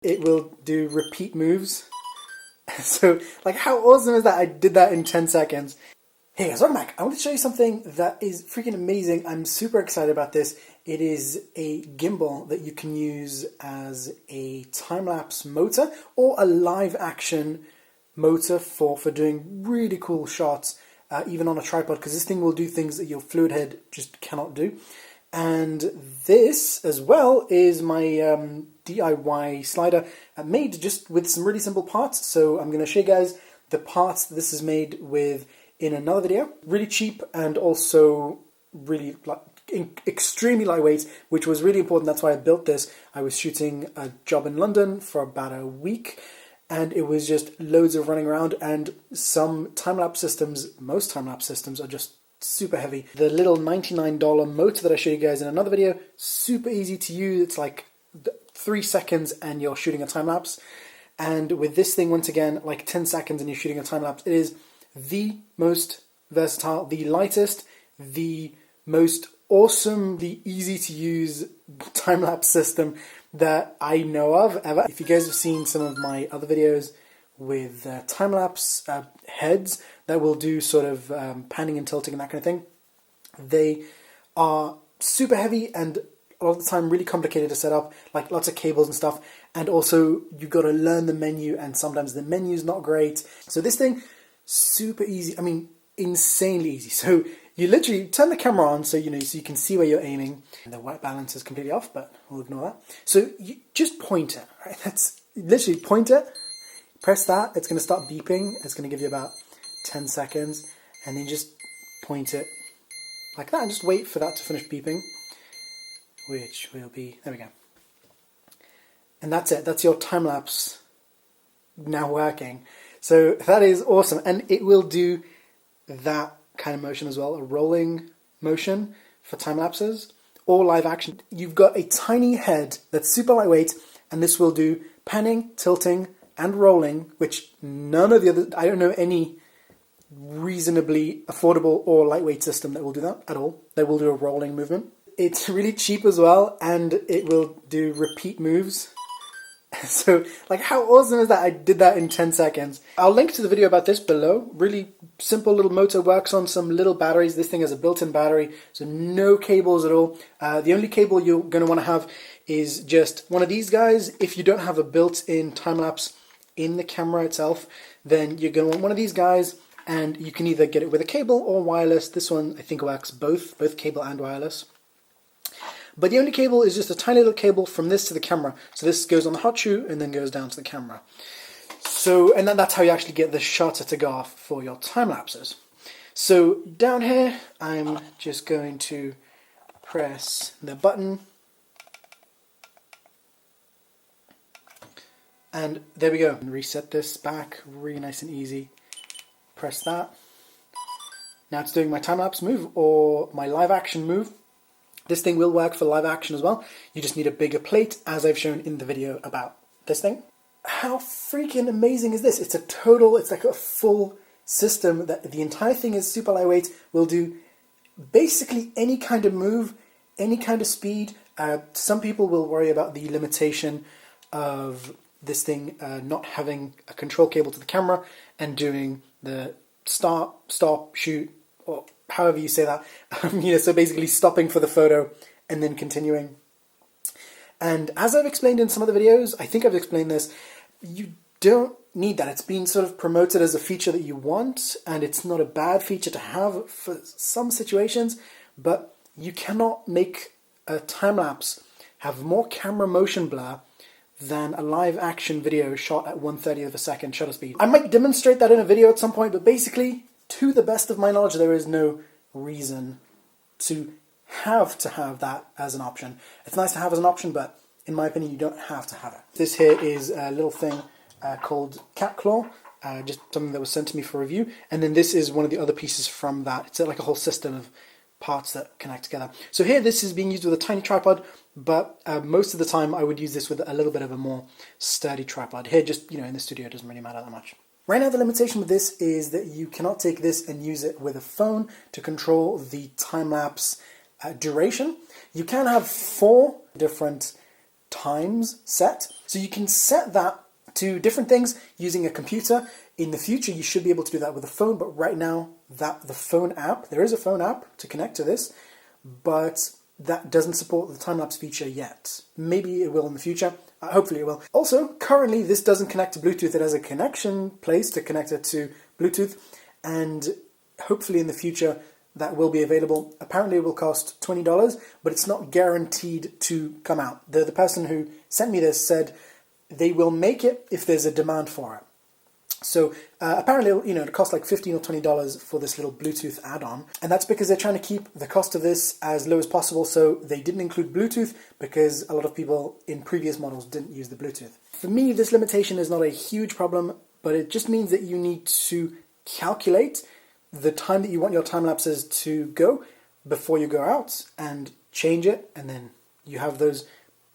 It will do repeat moves. So, like, how awesome is that? I did that in 10 seconds. Hey guys, welcome back. I want to show you something that is freaking amazing. I'm super excited about this. It is a gimbal that you can use as a time-lapse motor or a live-action motor for doing really cool shots, even on a tripod, because this thing will do things that your fluid head just cannot do. And this, as well, is my DIY slider made just with some really simple parts. So I'm going to show you guys the parts that this is made with in another video. Really cheap and also really extremely lightweight, which was really important. That's why I built this. I was shooting a job in London for about a week, and it was just loads of running around, and some time-lapse systems, most time-lapse systems, are just super heavy. The little $99 motor that I showed you guys in another video, super easy to use. It's like 3 seconds and you're shooting a time-lapse. And with this thing, once again, like 10 seconds and you're shooting a time-lapse. It is the most versatile, the lightest, the most awesome, the easy to use time-lapse system that I know of ever. If you guys have seen some of my other videos with time-lapse heads that will do sort of panning and tilting and that kind of thing, they are super heavy and a lot of the time really complicated to set up, like lots of cables and stuff, and also you've got to learn the menu, and sometimes the menu's not great. So this thing, super easy, I mean insanely easy. So you literally turn the camera on so you can see where you're aiming. And the white balance is completely off, but we'll ignore that. So you just point it, right? That's literally point it, press that, it's going to start beeping, it's going to give you about 10 seconds, and then just point it like that and just wait for that to finish beeping, which will be, there we go. And that's it, that's your time-lapse now working. So that is awesome, and it will do that kind of motion as well, a rolling motion for time-lapses or live action. You've got a tiny head that's super lightweight, and this will do panning, tilting, and rolling, which none of the other, I don't know any reasonably affordable or lightweight system that will do that at all. They will do a rolling movement. It's really cheap as well, and it will do repeat moves. So, like, how awesome is that? I did that in 10 seconds. I'll link to the video about this below. Really simple little motor, works on some little batteries. This thing has a built-in battery, so no cables at all. The only cable you're going to want to have is just one of these guys. If you don't have a built-in time-lapse in the camera itself, then you're going to want one of these guys, and you can either get it with a cable or wireless. This one I think works both cable and wireless. But the only cable is just a tiny little cable from this to the camera. So this goes on the hot shoe and then goes down to the camera. So, and then that's how you actually get the shutter to go off for your time lapses. So down here, I'm just going to press the button. And there we go. Reset this back, really nice and easy. Press that. Now it's doing my time-lapse move or my live action move. This thing will work for live action as well. You just need a bigger plate, as I've shown in the video about this thing. How freaking amazing is this? It's like a full system that the entire thing is super lightweight, will do basically any kind of move, any kind of speed. Some people will worry about the limitation of this thing not having a control cable to the camera and doing the start, stop, shoot, or however you say that, so basically stopping for the photo and then continuing. And as I've explained in some of the videos, I think I've explained this, you don't need that. It's been sort of promoted as a feature that you want, and it's not a bad feature to have for some situations, but you cannot make a time-lapse have more camera motion blur than a live action video shot at 1/30 of a second shutter speed. I might demonstrate that in a video at some point, but basically, to the best of my knowledge, there is no reason to have that as an option. It's nice to have as an option, but in my opinion, you don't have to have it. This here is a little thing called Cat Claw, just something that was sent to me for review. And then this is one of the other pieces from that. It's like a whole system of parts that connect together. So here, this is being used with a tiny tripod, but most of the time I would use this with a little bit of a more sturdy tripod. Here, just, in the studio, it doesn't really matter that much. Right now, the limitation with this is that you cannot take this and use it with a phone to control the time-lapse duration. You can have 4 different times set. So you can set that to different things using a computer. In the future, you should be able to do that with a phone, but right now, the phone app, there is a phone app to connect to this, but that doesn't support the time-lapse feature yet. Maybe it will in the future. Hopefully it will. Also, currently, this doesn't connect to Bluetooth. It has a connection place to connect it to Bluetooth, and hopefully in the future, that will be available. Apparently it will cost $20, but it's not guaranteed to come out. The person who sent me this said they will make it if there's a demand for it. So apparently, it costs like $15 or $20 for this little Bluetooth add-on. And that's because they're trying to keep the cost of this as low as possible. So they didn't include Bluetooth because a lot of people in previous models didn't use the Bluetooth. For me, this limitation is not a huge problem, but it just means that you need to calculate the time that you want your time lapses to go before you go out and change it. And then you have those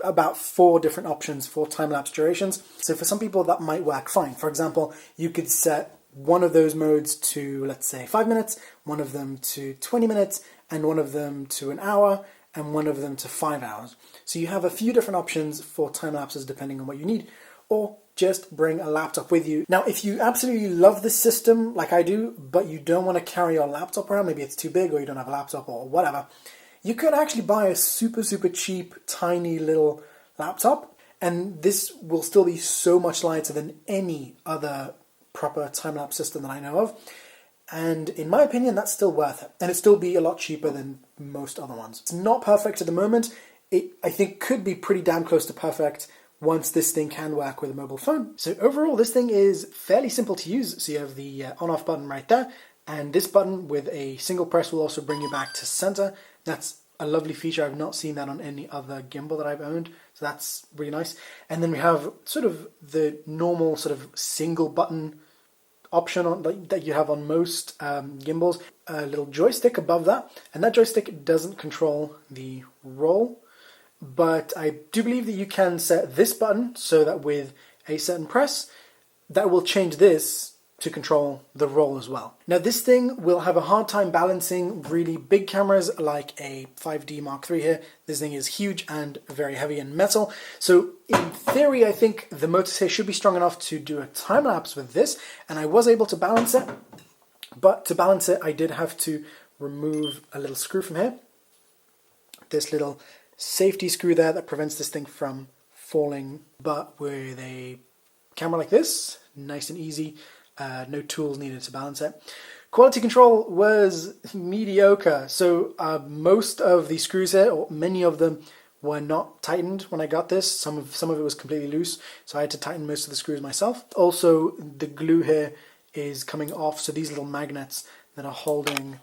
about 4 different options for time-lapse durations. So for some people that might work fine. For example, you could set one of those modes to, let's say, 5 minutes, one of them to 20 minutes, and one of them to an hour, and one of them to 5 hours. So you have a few different options for time-lapses depending on what you need, or just bring a laptop with you. Now, if you absolutely love this system like I do, but you don't want to carry your laptop around, maybe it's too big or you don't have a laptop or whatever, you could actually buy a super, super cheap, tiny little laptop, and this will still be so much lighter than any other proper time-lapse system that I know of. And in my opinion, that's still worth it. And it'd still be a lot cheaper than most other ones. It's not perfect at the moment. It, I think, could be pretty damn close to perfect once this thing can work with a mobile phone. So overall, this thing is fairly simple to use. So you have the on-off button right there, and this button with a single press will also bring you back to center. That's a lovely feature. I've not seen that on any other gimbal that I've owned, so that's really nice. And then we have sort of the normal sort of single button option on, that you have on most gimbals. A little joystick above that, and that joystick doesn't control the roll, but I do believe that you can set this button so that with a certain press, that will change this to control the roll as well. Now this thing will have a hard time balancing really big cameras like a 5D Mark III here. This thing is huge and very heavy and metal. So in theory, I think the motors here should be strong enough to do a time lapse with this, and I was able to balance it. But to balance it, I did have to remove a little screw from here. This little safety screw there that prevents this thing from falling. But with a camera like this, nice and easy, no tools needed to balance it. Quality control was mediocre. So most of the screws here, or many of them, were not tightened when I got this. Some of it was completely loose, so I had to tighten most of the screws myself. Also, the glue here is coming off, so these little magnets that are holding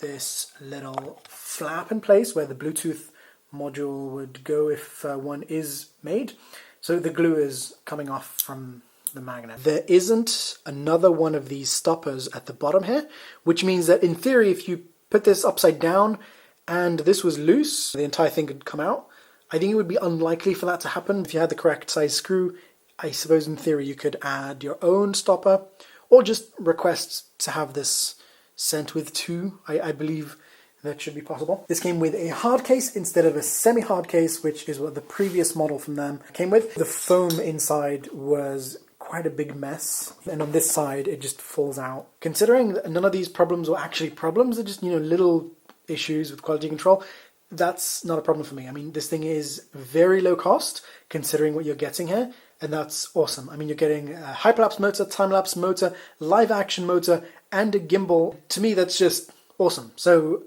this little flap in place where the Bluetooth module would go if one is made. So the glue is coming off from the magnet. There isn't another one of these stoppers at the bottom here, which means that in theory, if you put this upside down and this was loose, the entire thing could come out. I think it would be unlikely for that to happen. If you had the correct size screw, I suppose in theory you could add your own stopper or just request to have this sent with 2. I believe that should be possible. This came with a hard case instead of a semi-hard case, which is what the previous model from them came with. The foam inside was quite a big mess, and on this side it just falls out. Considering that none of these problems were actually problems, they're just little issues with quality control, that's not a problem for me. I mean, this thing is very low cost considering what you're getting here, and that's awesome. I mean, you're getting a hyperlapse motor, time-lapse motor, live action motor, and a gimbal. To me, that's just awesome. So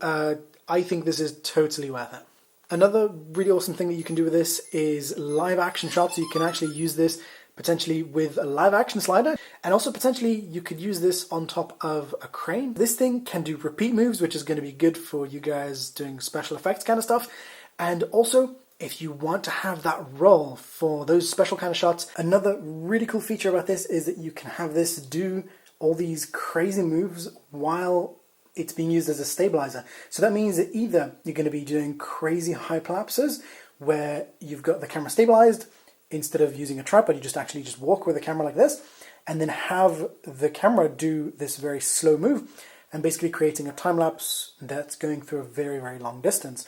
I think this is totally worth it. Another really awesome thing that you can do with this is live action shots. So you can actually use this potentially with a live action slider, and also potentially you could use this on top of a crane. This thing can do repeat moves, which is going to be good for you guys doing special effects kind of stuff. And also, if you want to have that roll for those special kind of shots, another really cool feature about this is that you can have this do all these crazy moves while it's being used as a stabilizer. So that means that either you're going to be doing crazy hyperlapses where you've got the camera stabilized, instead of using a tripod, you just walk with the camera like this, and then have the camera do this very slow move, and basically creating a time lapse that's going through a very, very long distance.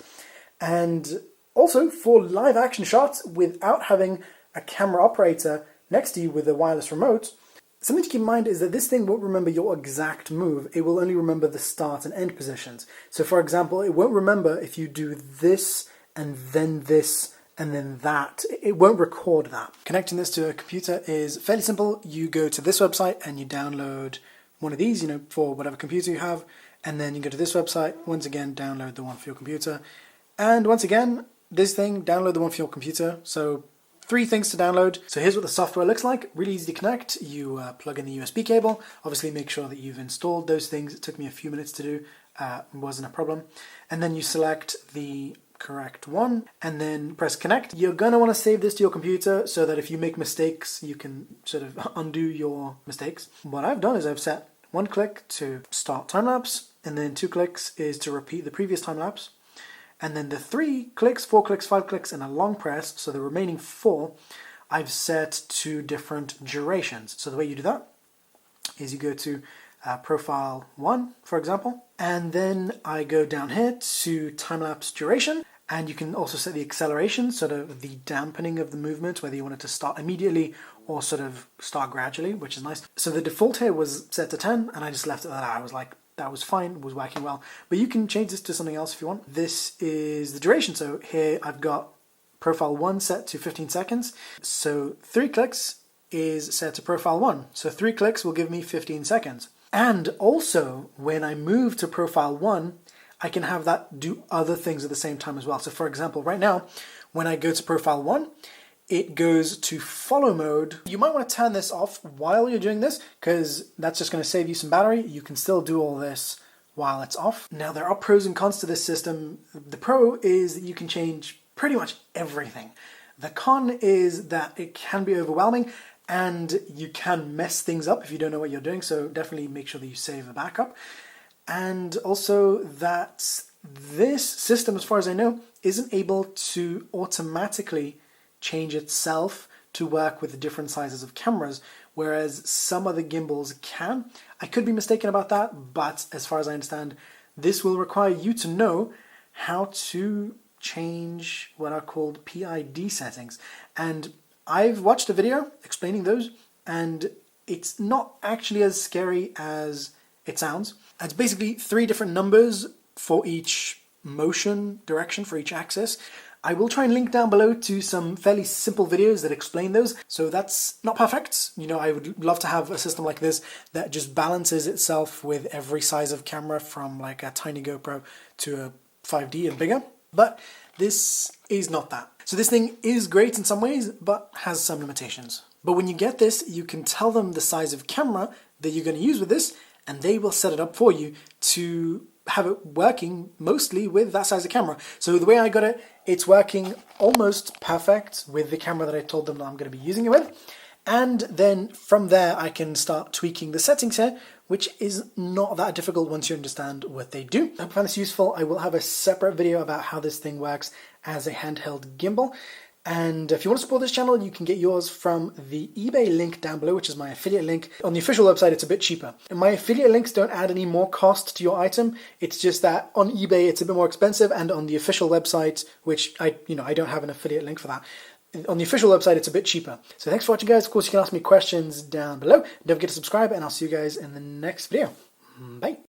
And also for live action shots, without having a camera operator next to you with a wireless remote, something to keep in mind is that this thing won't remember your exact move. It will only remember the start and end positions. So for example, it won't remember if you do this and then this and then that. It won't record that. Connecting this to a computer is fairly simple. You go to this website and you download one of these, for whatever computer you have, and then you go to this website, once again, download the one for your computer, and once again, this thing, download the one for your computer. So 3 things to download. So here's what the software looks like. Really easy to connect. You plug in the USB cable. Obviously make sure that you've installed those things. It took me a few minutes to do. Wasn't a problem. And then you select the correct one and then press connect. You're going to want to save this to your computer so that if you make mistakes, you can sort of undo your mistakes. What I've done is I've set 1 click to start time-lapse, and then 2 clicks is to repeat the previous time-lapse. And then the 3 clicks, 4 clicks, 5 clicks, and a long press, so the remaining 4, I've set to different durations. So the way you do that is you go to profile 1, for example, and then I go down here to time-lapse duration, and you can also set the acceleration, sort of the dampening of the movement, whether you want it to start immediately or sort of start gradually, which is nice. So the default here was set to 10, and I just left it at that. I was like, that was fine, it was working well. But you can change this to something else if you want. This is the duration. So here I've got profile 1 set to 15 seconds. So 3 clicks is set to profile 1. So 3 clicks will give me 15 seconds. And also, when I move to profile 1, I can have that do other things at the same time as well. So for example, right now, when I go to profile 1, it goes to follow mode. You might want to turn this off while you're doing this, because that's just going to save you some battery. You can still do all this while it's off. Now, there are pros and cons to this system. The pro is that you can change pretty much everything. The con is that it can be overwhelming and you can mess things up if you don't know what you're doing. So definitely make sure that you save a backup. And also that this system, as far as I know, isn't able to automatically change itself to work with different sizes of cameras, whereas some other gimbals can. I could be mistaken about that, but as far as I understand, this will require you to know how to change what are called PID settings. And I've watched a video explaining those, and it's not actually as scary as it sounds. It's basically 3 different numbers for each motion direction, for each axis. I will try and link down below to some fairly simple videos that explain those. So that's not perfect. I would love to have a system like this that just balances itself with every size of camera, from like a tiny GoPro to a 5D and bigger. But this is not that. So this thing is great in some ways, but has some limitations. But when you get this, you can tell them the size of camera that you're going to use with this, and they will set it up for you to have it working mostly with that size of camera. So the way I got it, it's working almost perfect with the camera that I told them that I'm going to be using it with. And then from there, I can start tweaking the settings here, which is not that difficult once you understand what they do. I hope you found this useful. I will have a separate video about how this thing works as a handheld gimbal. And if you want to support this channel, you can get yours from the eBay link down below, which is my affiliate link. On the official website, it's a bit cheaper. And my affiliate links don't add any more cost to your item. It's just that on eBay, it's a bit more expensive, and on the official website, which I don't have an affiliate link for that. On the official website, it's a bit cheaper. So thanks for watching, guys. Of course, you can ask me questions down below. Don't forget to subscribe, and I'll see you guys in the next video. Bye.